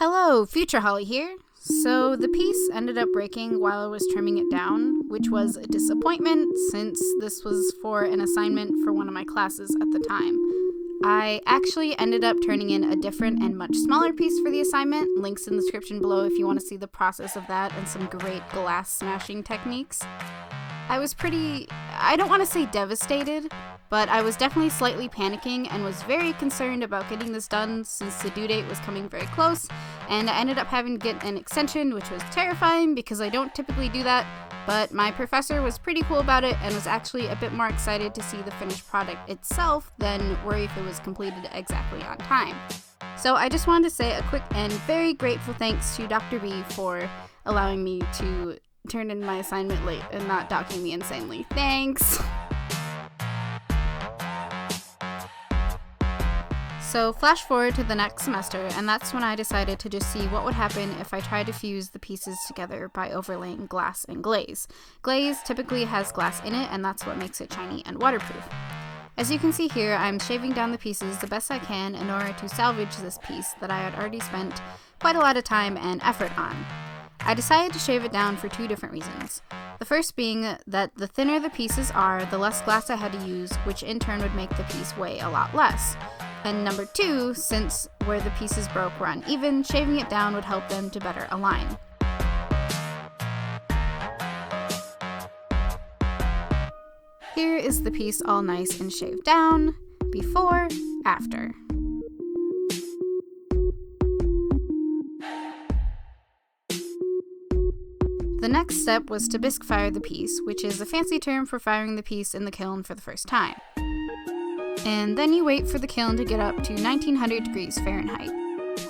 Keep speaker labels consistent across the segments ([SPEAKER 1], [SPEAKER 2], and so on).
[SPEAKER 1] Hello, Future Holly here. So the piece ended up breaking while I was trimming it down, which was a disappointment since this was for an assignment for one of my classes at the time. I actually ended up turning in a different and much smaller piece for the assignment. Links in the description below if you want to see the process of that and some great glass smashing techniques. I was I don't want to say devastated, but I was definitely slightly panicking and was very concerned about getting this done since the due date was coming very close, and I ended up having to get an extension, which was terrifying because I don't typically do that, but my professor was pretty cool about it and was actually a bit more excited to see the finished product itself than worry if it was completed exactly on time. So I just wanted to say a quick and very grateful thanks to Dr. B for allowing me to turn in my assignment late and not docking me insanely. Thanks! So flash forward to the next semester, and that's when I decided to just see what would happen if I tried to fuse the pieces together by overlaying glass and glaze. Glaze typically has glass in it, and that's what makes it shiny and waterproof. As you can see here, I'm shaving down the pieces the best I can in order to salvage this piece that I had already spent quite a lot of time and effort on. I decided to shave it down for two different reasons. The first being that the thinner the pieces are, the less glass I had to use, which in turn would make the piece weigh a lot less. And number two, since where the pieces broke were uneven, shaving it down would help them to better align. Here is the piece all nice and shaved down, before, after. The next step was to bisque fire the piece, which is a fancy term for firing the piece in the kiln for the first time. And then you wait for the kiln to get up to 1900 degrees Fahrenheit.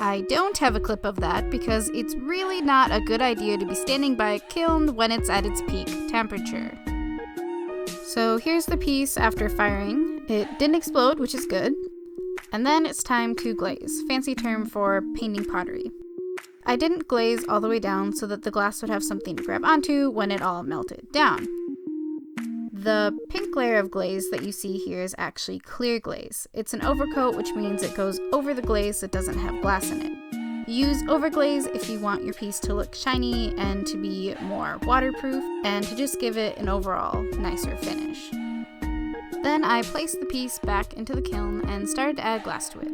[SPEAKER 1] I don't have a clip of that because it's really not a good idea to be standing by a kiln when it's at its peak temperature. So here's the piece after firing. It didn't explode, which is good. And then it's time to glaze, fancy term for painting pottery. I didn't glaze all the way down so that the glass would have something to grab onto when it all melted down. The pink layer of glaze that you see here is actually clear glaze. It's an overcoat, which means it goes over the glaze that doesn't have glass in it. Use overglaze if you want your piece to look shiny and to be more waterproof, and to just give it an overall nicer finish. Then I placed the piece back into the kiln and started to add glass to it.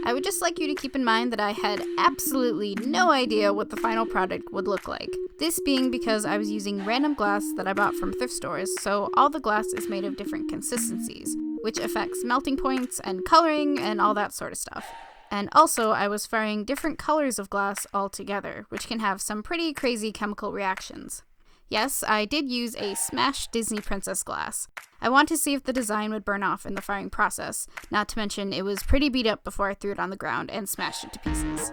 [SPEAKER 1] I would just like you to keep in mind that I had absolutely no idea what the final product would look like. This being because I was using random glass that I bought from thrift stores, so all the glass is made of different consistencies, which affects melting points and coloring and all that sort of stuff. And also, I was firing different colors of glass all together, which can have some pretty crazy chemical reactions. Yes, I did use a smashed Disney Princess glass. I wanted to see if the design would burn off in the firing process, not to mention it was pretty beat up before I threw it on the ground and smashed it to pieces.